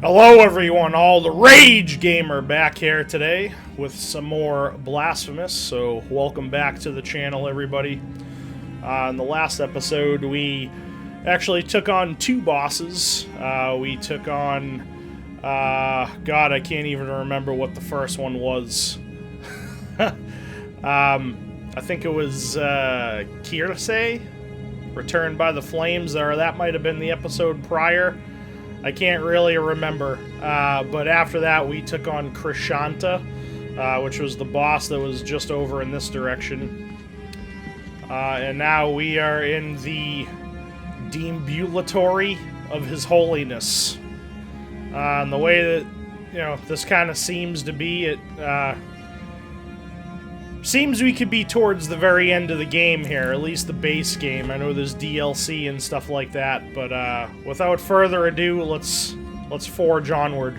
Hello everyone, all the Rage Gamer back here today with some more Blasphemous, so welcome back to the channel everybody. In the last episode we actually took on two bosses. We took on, God, I can't even remember what the first one was. I think it was Kirsay, Returned by the Flames, or that might have been the episode prior. I can't really remember, but after that we took on Krishanta, which was the boss that was just over in this direction. And now we are in the Deambulatory of His Holiness. And the way that, this kind of seems to be, it seems we could be towards the very end of the game here, at least the base game. I know there's DLC and stuff like that, but without further ado, let's forge onward.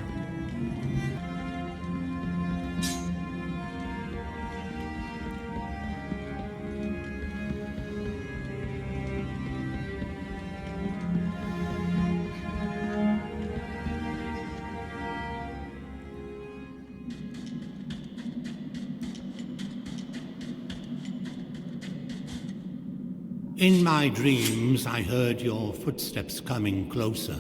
In my dreams, I heard your footsteps coming closer.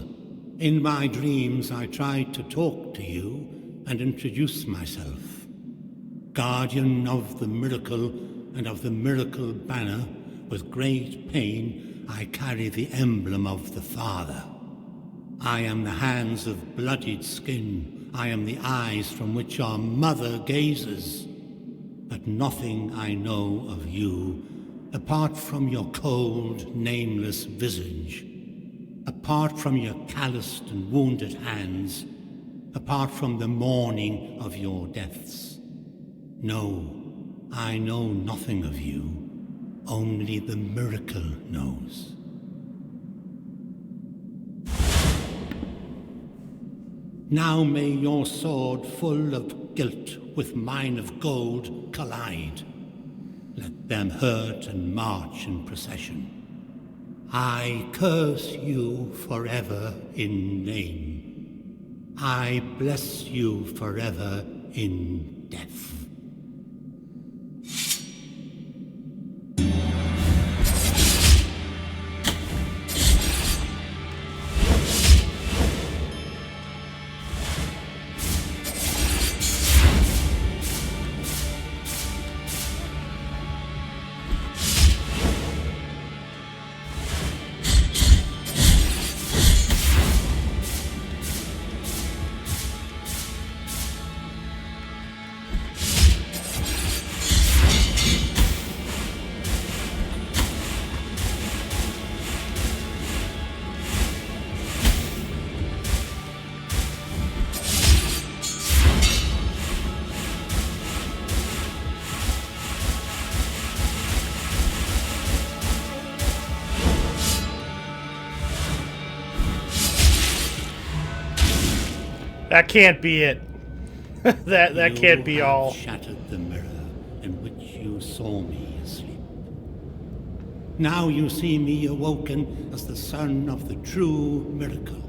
In my dreams, I tried to talk to you and introduce myself. Guardian of the miracle and of the miracle banner, with great pain, I carry the emblem of the Father. I am the hands of bloodied skin. I am the eyes from which our mother gazes. But nothing I know of you, apart from your cold, nameless visage, apart from your calloused and wounded hands, apart from the mourning of your deaths. No, I know nothing of you, only the miracle knows. Now may your sword full of guilt with mine of gold collide. Let them hurt and march in procession. I curse you forever in name. I bless you forever in death. That can't be it. that can't be all. You have shattered the mirror in which you saw me asleep. Now you see me awoken as the son of the true miracle.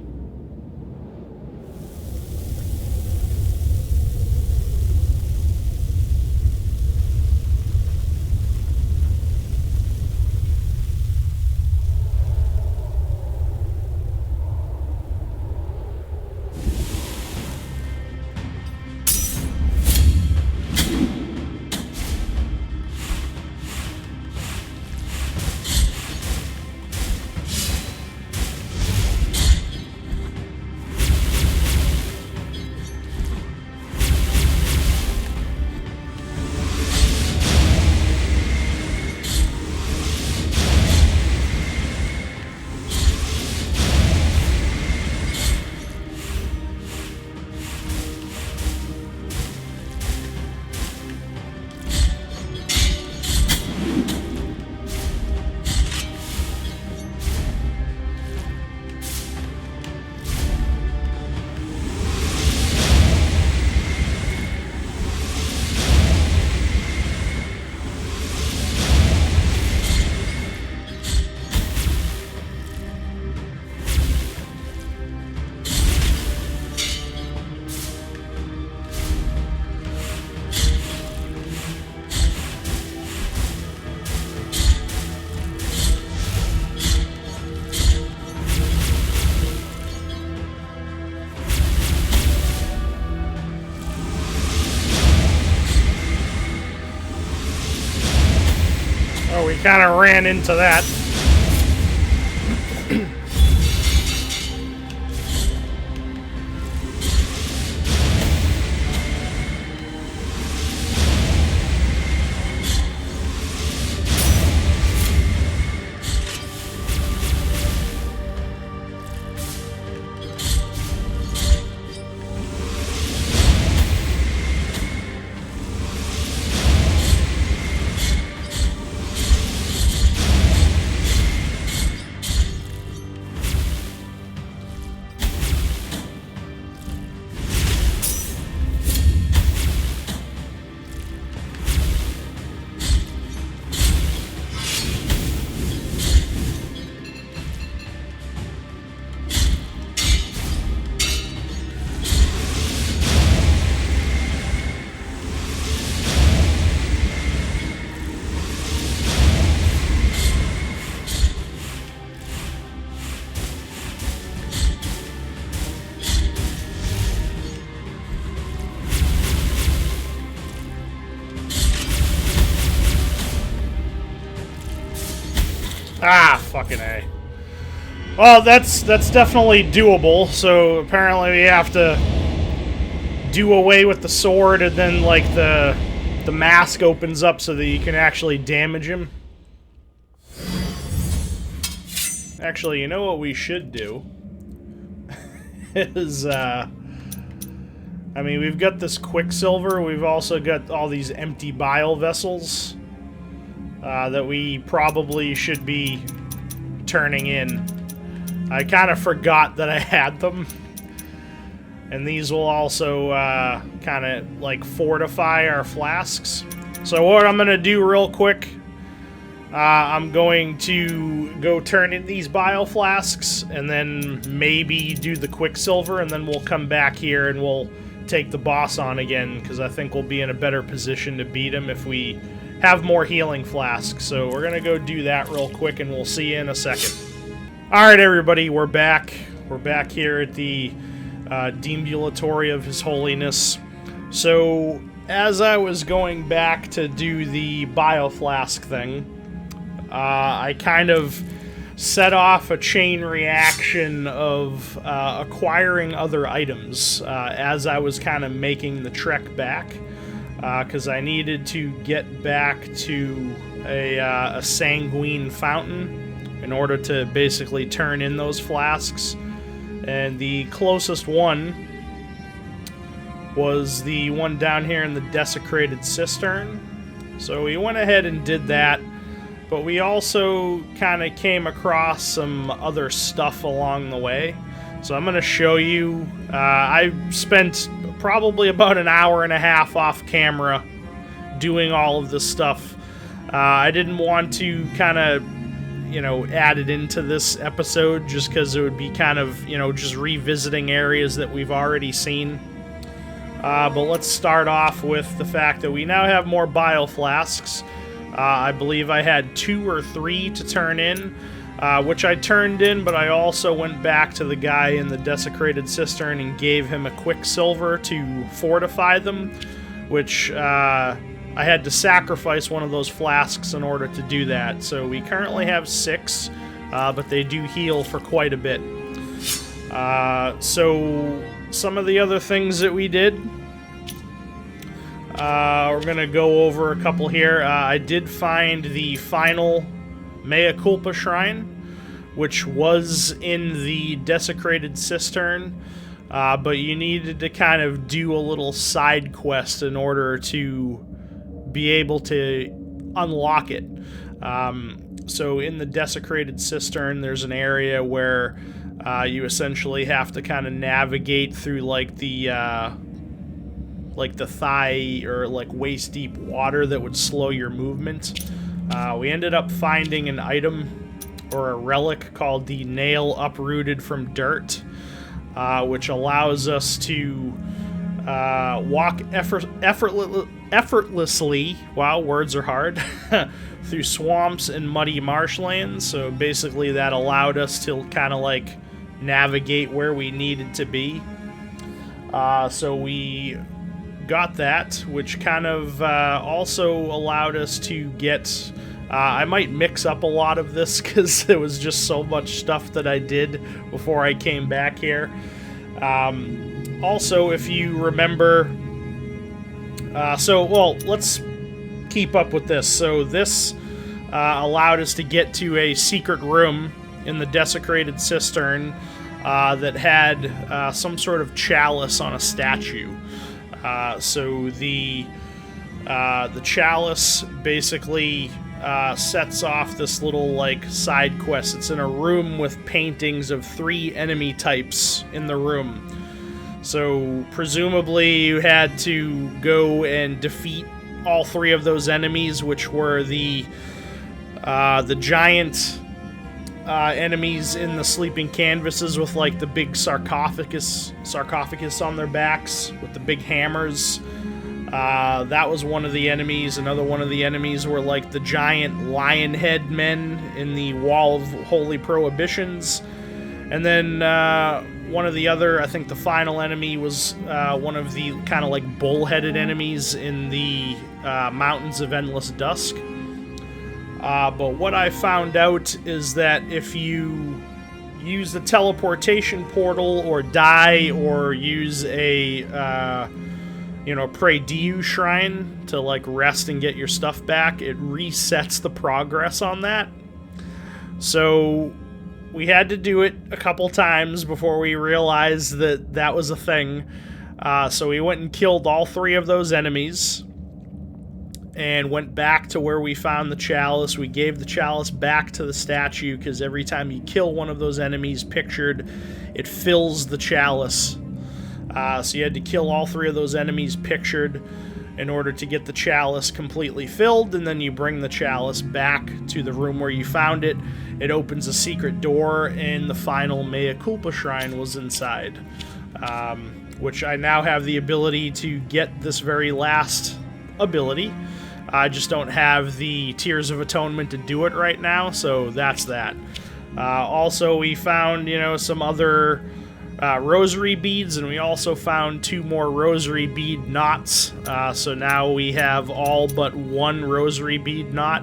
kind of ran into that. Ah, fucking A. Well, that's definitely doable, so apparently we have to do away with the sword, and then, like, the mask opens up so that you can actually damage him. Actually, you know what we should do? Is, I mean, we've got this Quicksilver, we've also got all these empty bile vessels. That we probably should be turning in. I kind of forgot that I had them. And these will also kind of like fortify our flasks. So what I'm going to do real quick, I'm going to go turn in these bile flasks and then maybe do the Quicksilver, and then we'll come back here and we'll take the boss on again, because I think we'll be in a better position to beat him if we have more healing flasks. So we're gonna go do that real quick, and we'll see you in a second. Alright everybody, we're back. We're back here at the Deambulatory of His Holiness. So, as I was going back to do the bioflask thing, I kind of set off a chain reaction of acquiring other items as I was kind of making the trek back. Because I needed to get back to a sanguine fountain in order to basically turn in those flasks. And the closest one was the one down here in the desecrated cistern. So we went ahead and did that, but we also kind of came across some other stuff along the way. So I'm going to show you. I spent probably about an hour and a half off camera doing all of this stuff. I didn't want to kind of, you know, add it into this episode just because it would be kind of, you know, just revisiting areas that we've already seen. But let's start off with the fact that we now have more bile flasks. I believe I had 2 or 3 to turn in. Which I turned in, but I also went back to the guy in the desecrated cistern and gave him a Quicksilver to fortify them, which I had to sacrifice one of those flasks in order to do that. So we currently have 6, but they do heal for quite a bit. So some of the other things that we did, we're going to go over a couple here. I did find the final Mea Culpa Shrine, which was in the desecrated cistern, but you needed to kind of do a little side quest in order to be able to unlock it. So in the desecrated cistern, there's an area where you essentially have to kind of navigate through like the thigh or like waist deep water that would slow your movement. We ended up finding an item or a relic called the Nail Uprooted from Dirt, which allows us to walk effortlessly, wow, words are hard, through swamps and muddy marshlands. So basically that allowed us to kind of like navigate where we needed to be. So we got that, which kind of also allowed us to get I might mix up a lot of this because there was just so much stuff that I did before I came back here. Also, if you remember... let's keep up with this. So this allowed us to get to a secret room in the desecrated cistern that had some sort of chalice on a statue. So the chalice basically sets off this little like side quest. It's in a room with paintings of 3 enemy types in the room. So presumably you had to go and defeat all 3 of those enemies, which were the giant enemies in the sleeping canvases with like the big sarcophagus on their backs with the big hammers. That was one of the enemies. Another one of the enemies were like the giant lion head men in the Wall of Holy Prohibitions. And then one of the other, I think the final enemy was one of the kind of like bull-headed enemies in the Mountains of Endless Dusk. But what I found out is that if you use the teleportation portal or die or use a Pray Dieu shrine to like rest and get your stuff back, it resets the progress on that. So we had to do it a couple times before we realized that that was a thing. So we went and killed all 3 of those enemies and went back to where we found the chalice. We gave the chalice back to the statue because every time you kill one of those enemies pictured, it fills the chalice. So you had to kill all 3 of those enemies pictured in order to get the chalice completely filled, and then you bring the chalice back to the room where you found it. It opens a secret door, and the final Mea Culpa shrine was inside, which I now have the ability to get this very last ability. I just don't have the Tears of Atonement to do it right now, so that's that. Also, we found, some other rosary beads, and we also found 2 more rosary bead knots. So now we have all but 1 rosary bead knot.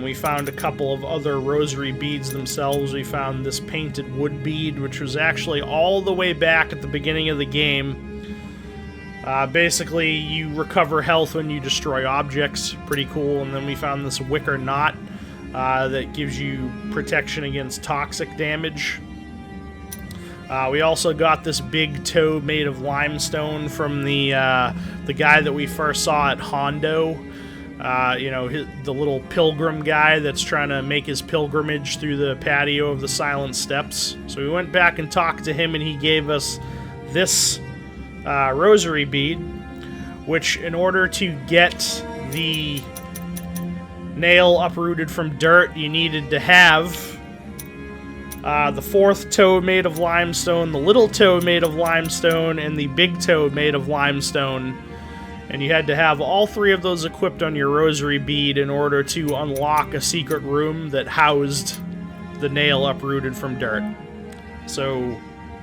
We found a couple of other rosary beads themselves. We found this painted wood bead, which was actually all the way back at the beginning of the game. Basically, you recover health when you destroy objects. Pretty cool. And then we found this wicker knot that gives you protection against toxic damage. We also got this big toe made of limestone from the guy that we first saw at Hondo. The little pilgrim guy that's trying to make his pilgrimage through the patio of the Silent Steps. So we went back and talked to him, and he gave us this rosary bead, which in order to get the nail uprooted from dirt, you needed to have the 4th toe made of limestone, the little toe made of limestone, and the big toe made of limestone. And you had to have all 3 of those equipped on your rosary bead in order to unlock a secret room that housed the nail uprooted from dirt. So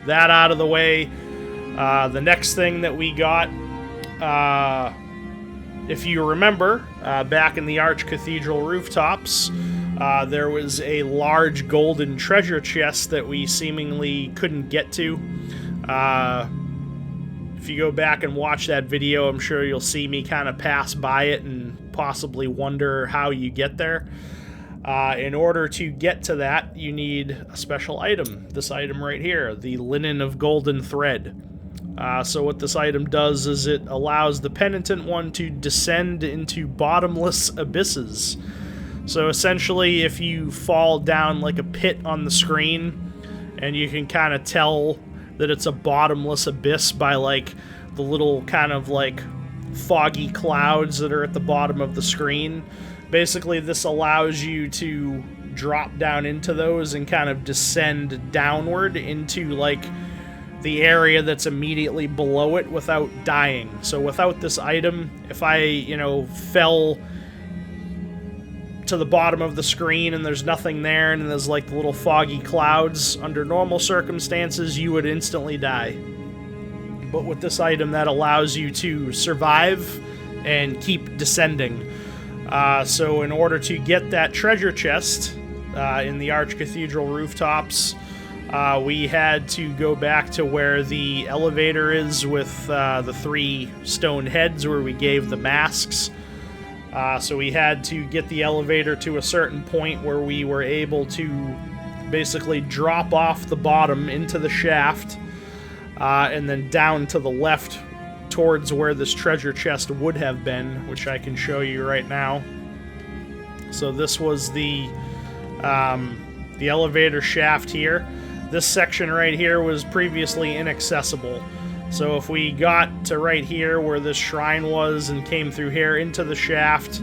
that out of the way, the next thing that we got, if you remember, back in the Arch Cathedral rooftops, there was a large golden treasure chest that we seemingly couldn't get to. If you go back and watch that video, I'm sure you'll see me kind of pass by it and possibly wonder how you get there. In order to get to that, you need a special item. This item right here, the Linen of Golden Thread. So what this item does is it allows the Penitent one to descend into bottomless abysses. So essentially, if you fall down like a pit on the screen, and you can kind of tell that it's a bottomless abyss by like the little kind of like foggy clouds that are at the bottom of the screen. Basically, this allows you to drop down into those and kind of descend downward into like the area that's immediately below it without dying. So without this item, if I, fell to the bottom of the screen and there's nothing there and there's like little foggy clouds, under normal circumstances you would instantly die. But with this item, that allows you to survive and keep descending. So in order to get that treasure chest in the Archcathedral rooftops, we had to go back to where the elevator is with the 3 stone heads where we gave the masks. So we had to get the elevator to a certain point where we were able to basically drop off the bottom into the shaft and then down to the left towards where this treasure chest would have been, which I can show you right now. So this was the elevator shaft here. This section right here was previously inaccessible. So if we got to right here where this shrine was and came through here into the shaft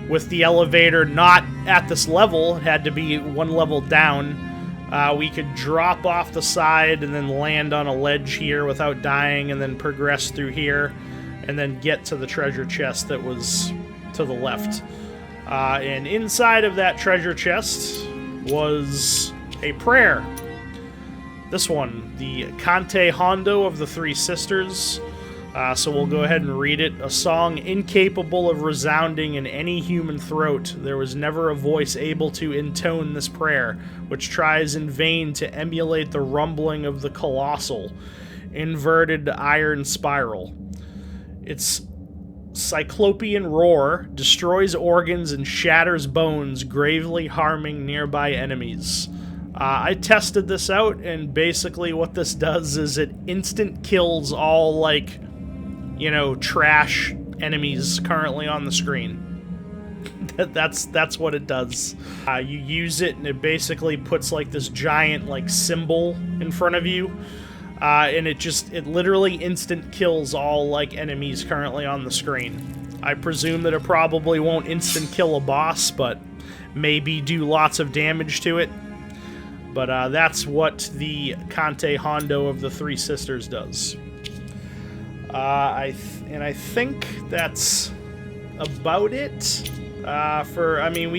with the elevator not at this level, it had to be 1 level down, we could drop off the side and then land on a ledge here without dying and then progress through here and then get to the treasure chest that was to the left. And inside of that treasure chest was a prayer. This one, the Cante Hondo of the 3 Sisters. So we'll go ahead and read it. A song incapable of resounding in any human throat. There was never a voice able to intone this prayer, which tries in vain to emulate the rumbling of the colossal, inverted iron spiral. Its cyclopean roar destroys organs and shatters bones, gravely harming nearby enemies. I tested this out, and basically what this does is it instant kills all, like, you know, trash enemies currently on the screen. That's what it does. You use it, and it basically puts, like, this giant, like, symbol in front of you, and it literally instant kills all, like, enemies currently on the screen. I presume that it probably won't instant kill a boss, but maybe do lots of damage to it. But that's what the Cante Hondo of the 3 Sisters does. I think that's about it. I mean,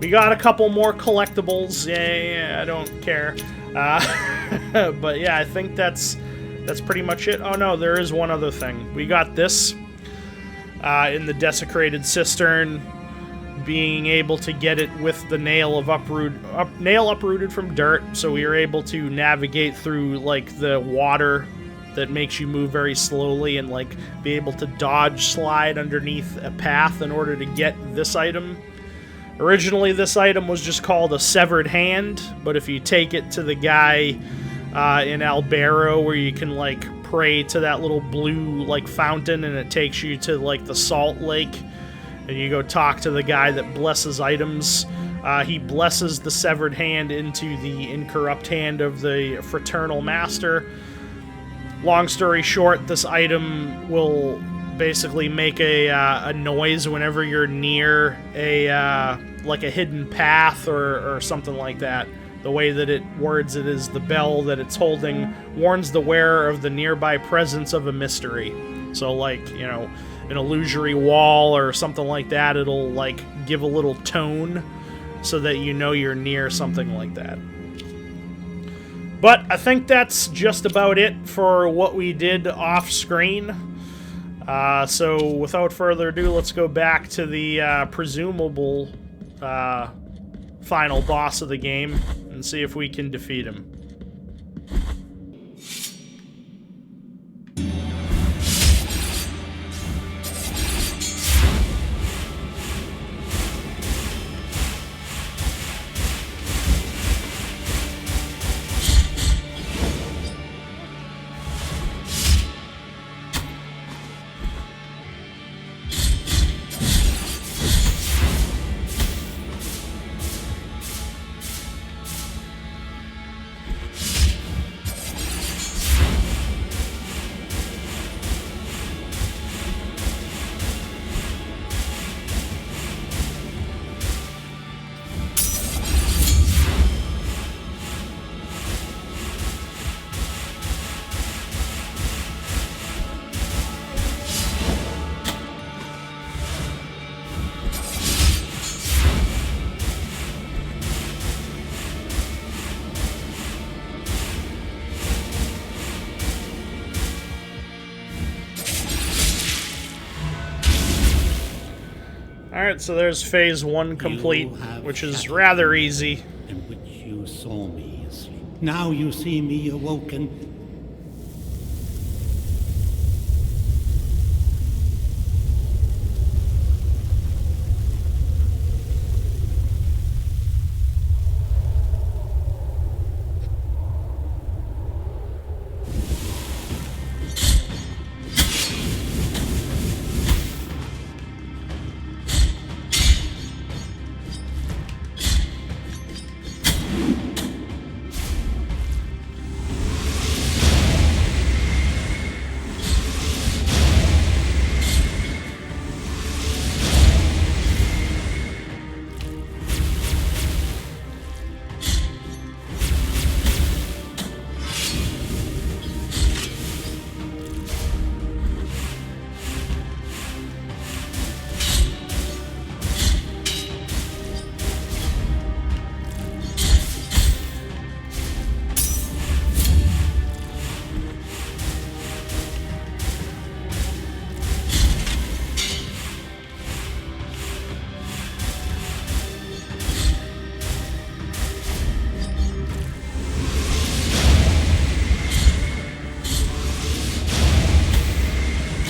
we got a couple more collectibles. Yeah, I don't care. But yeah, I think that's pretty much it. Oh no, there is one other thing. We got this in the desecrated cistern. Being able to get it with the nail uprooted from dirt, so we were able to navigate through, like, the water that makes you move very slowly and, like, be able to dodge slide underneath a path in order to get this item. Originally, this item was just called a severed hand, but if you take it to the guy in Albero where you can, like, pray to that little blue, like, fountain, and it takes you to, like, the salt lake, and you go talk to the guy that blesses items. He blesses the severed hand into the incorrupt hand of the Fraternal Master. Long story short, this item will basically make a noise whenever you're near like a hidden path or something like that. The way that it words it is the bell that it's holding warns the wearer of the nearby presence of a mystery. So, like, you know, an illusory wall or something like that, it'll, like, give a little tone so that you know you're near something like that. But I think that's just about it for what we did off-screen. So without further ado, let's go back to the presumable final boss of the game and see if we can defeat him. Alright, so there's phase 1 complete, which is rather easy. In which you saw me asleep. Now you see me awoken.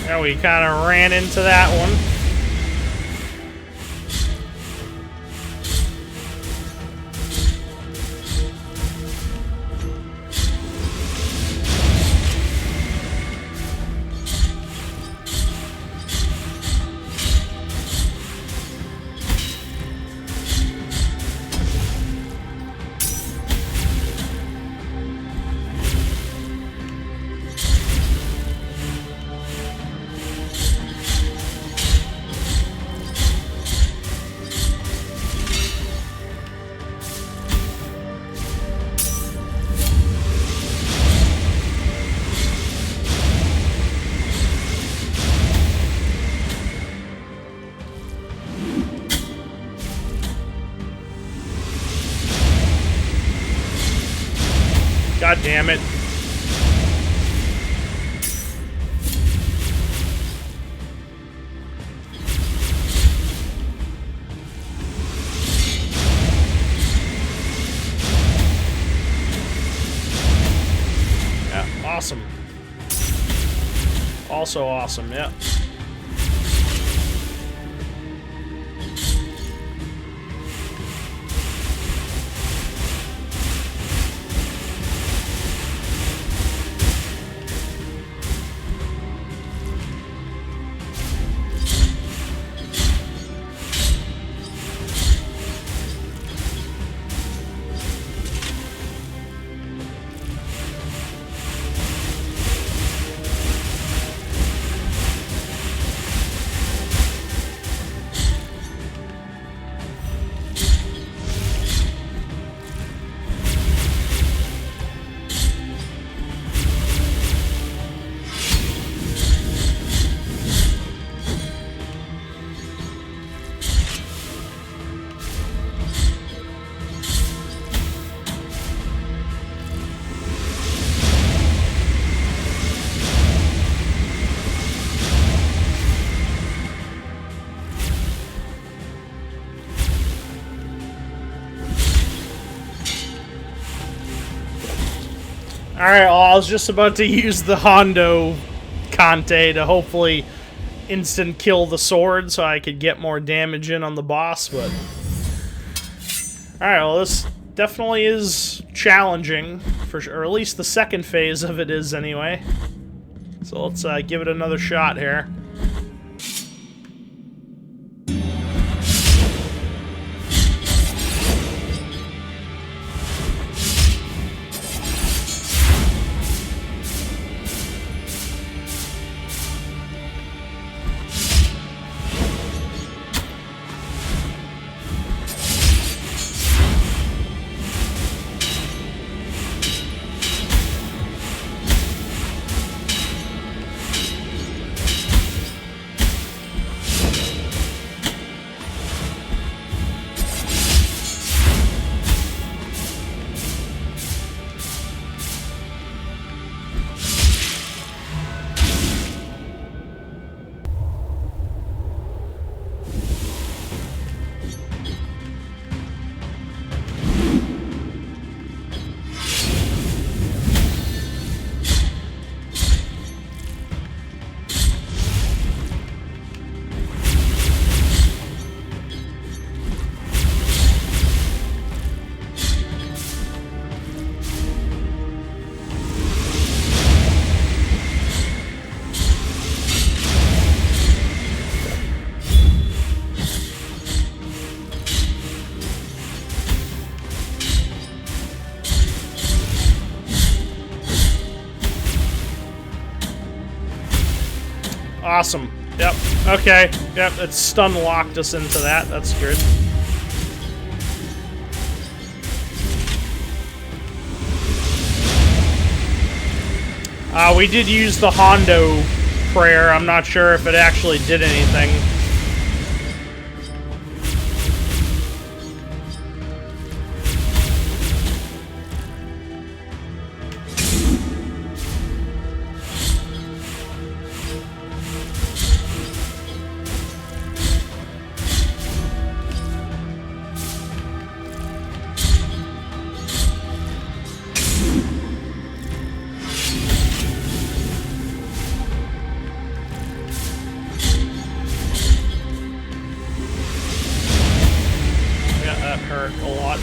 Yeah, we kind of ran into that one. God damn it. Yeah, awesome. Also awesome, yeah. Alright, well, I was just about to use the Hondo Conte to hopefully instant kill the sword so I could get more damage in on the boss, but... Alright, well, this definitely is challenging, for sure, or at least the second phase of it is anyway. So let's give it another shot here. Awesome. Yep. Okay. Yep, it stun locked us into that. That's good. We did use the Hondo prayer. I'm not sure if it actually did anything. Hurt a lot.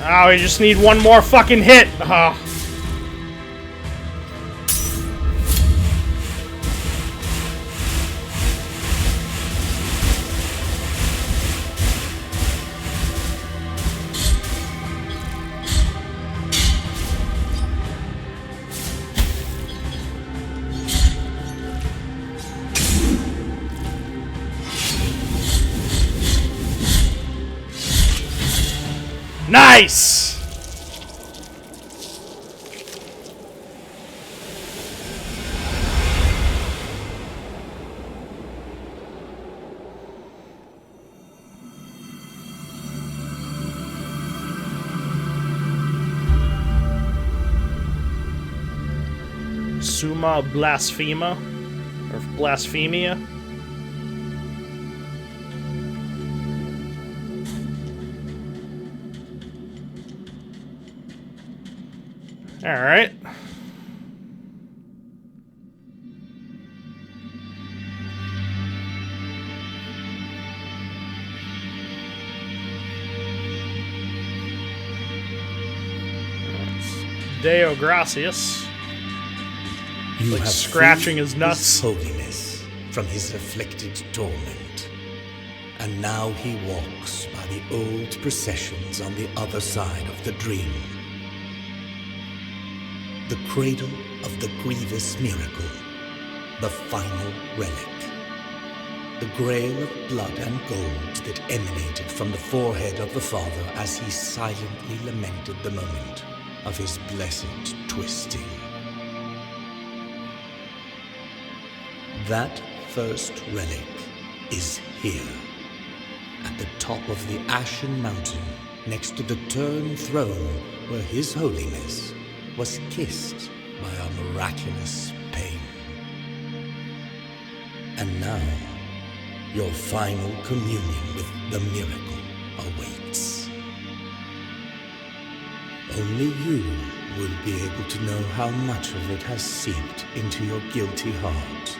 Oh, we just need one more fucking hit. Oh. Nice! Summa Blasphema, or Blasphemia. All right. Deo Gracias. You like have scratching freed his nuts. His holiness from his afflicted torment, and now he walks by the old processions on the other side of the dream. The cradle of the grievous miracle, the final relic, the grail of blood and gold that emanated from the forehead of the Father as he silently lamented the moment of his blessed twisting. That first relic is here, at the top of the Ashen Mountain, next to the Tern throne where His Holiness was kissed by a miraculous pain. And now, your final communion with the miracle awaits. Only you will be able to know how much of it has seeped into your guilty heart.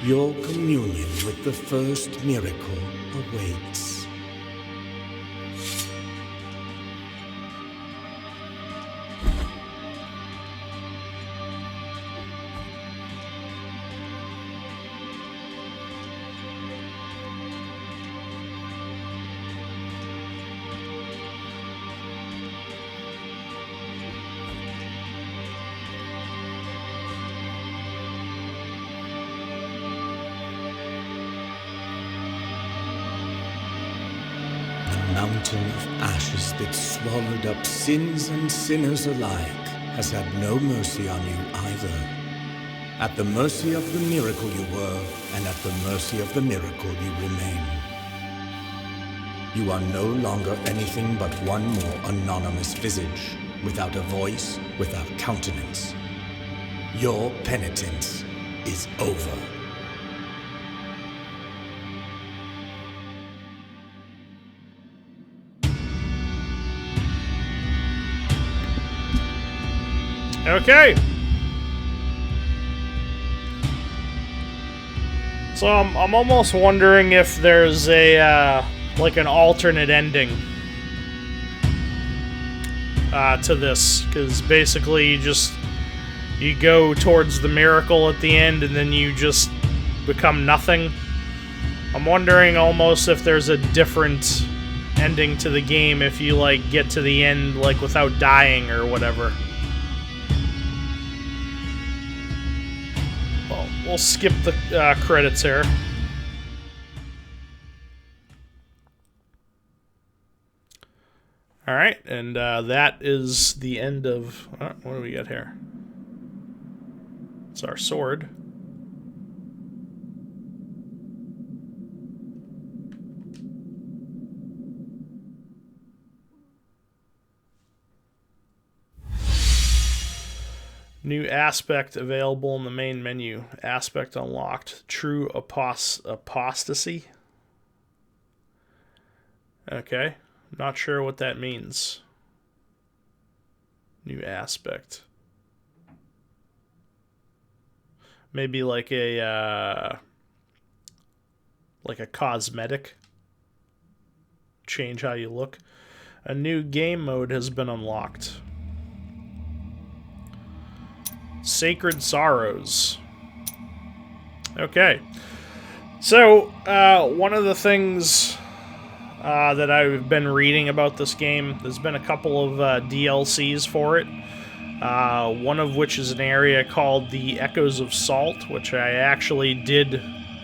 Your communion with the first miracle awaits. mountain of ashes that swallowed up sins and sinners alike has had no mercy on you either. At the mercy of the miracle you were, and at the mercy of the miracle you remain. You are no longer anything but one more anonymous visage, without a voice, without countenance. Your penitence is over. Okay. So I'm almost wondering if there's a like an alternate ending to this, because basically you go towards the miracle at the end and then you just become nothing. I'm wondering almost if there's a different ending to the game if you like get to the end like without dying or whatever. Well, we'll skip the credits here. Alright, and that is the end of... what do we got here? It's our sword. New aspect available in the main menu. Aspect unlocked. True apostasy. Okay. Not sure what that means. New aspect. Maybe like a cosmetic. Change how you look. A new game mode has been unlocked. Sacred Sorrows. Okay. So, one of the things that I've been reading about this game, there's been a couple of DLCs for it. One of which is an area called the Echoes of Salt, which I actually did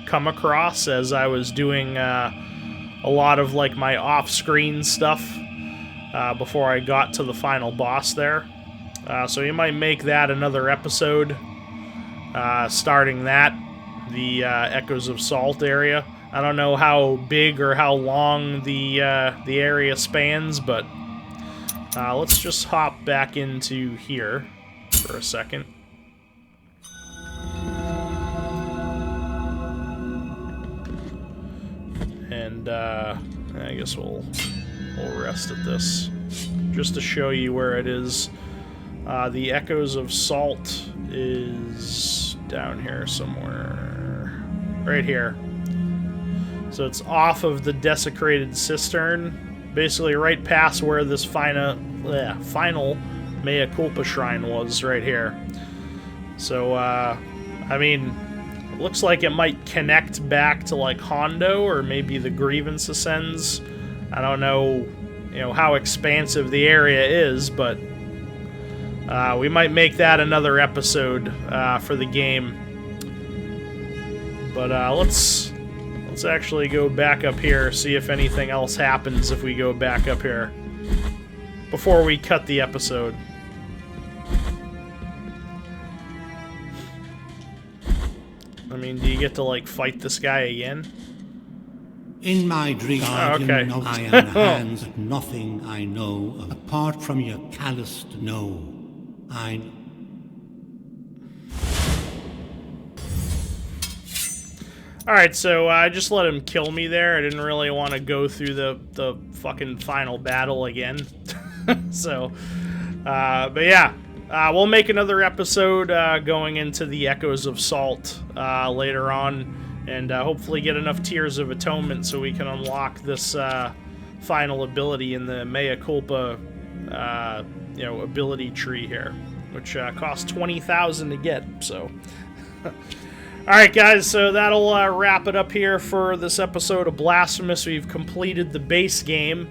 come across as I was doing a lot of like my off-screen stuff before I got to the final boss there. So you might make that another episode, starting that, the Echoes of Salt area. I don't know how big or how long the area spans, but let's just hop back into here for a second. And I guess we'll rest at this just to show you where it is. The Echoes of Salt is down here somewhere. Right here. So it's off of the Desecrated Cistern. Basically right past where this final Mea Culpa Shrine was, right here. So, I mean, it looks like it might connect back to, like, Hondo, or maybe the Grievance Ascends. I don't know, how expansive the area is, but... we might make that another episode for the game. But let's actually go back up here, see if anything else happens if we go back up here before we cut the episode. I mean, do you get to like fight this guy again? In my dream, okay. of iron hands, nothing I know of. Apart from your calloused no. Alright, so I just let him kill me there. I didn't really want to go through the fucking final battle again. So, but yeah. We'll make another episode going into the Echoes of Salt later on. And hopefully get enough Tears of Atonement so we can unlock this final ability in the Mea Culpa ability tree here, which costs 20,000 to get, so. Alright guys, so that'll wrap it up here for this episode of Blasphemous. We've completed the base game,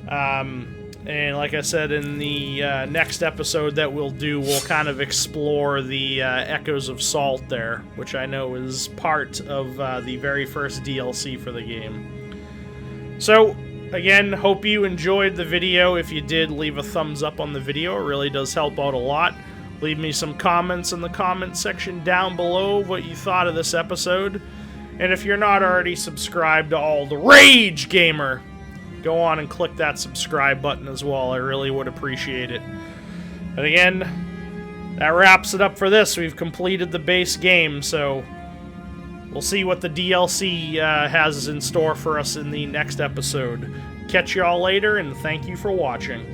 and like I said, in the next episode that we'll do, we'll kind of explore the Echoes of Salt there, which I know is part of the very first DLC for the game. So, Again, hope you enjoyed the video. If you did, leave a thumbs up on the video. It really does help out a lot. Leave me some comments in the comment section down below what you thought of this episode. And if you're not already subscribed to All the Rage Gamer, go on and click that subscribe button as well. I really would appreciate it. But again, that wraps it up for this. We've completed the base game, so we'll see what the DLC has in store for us in the next episode. Catch y'all later, and thank you for watching.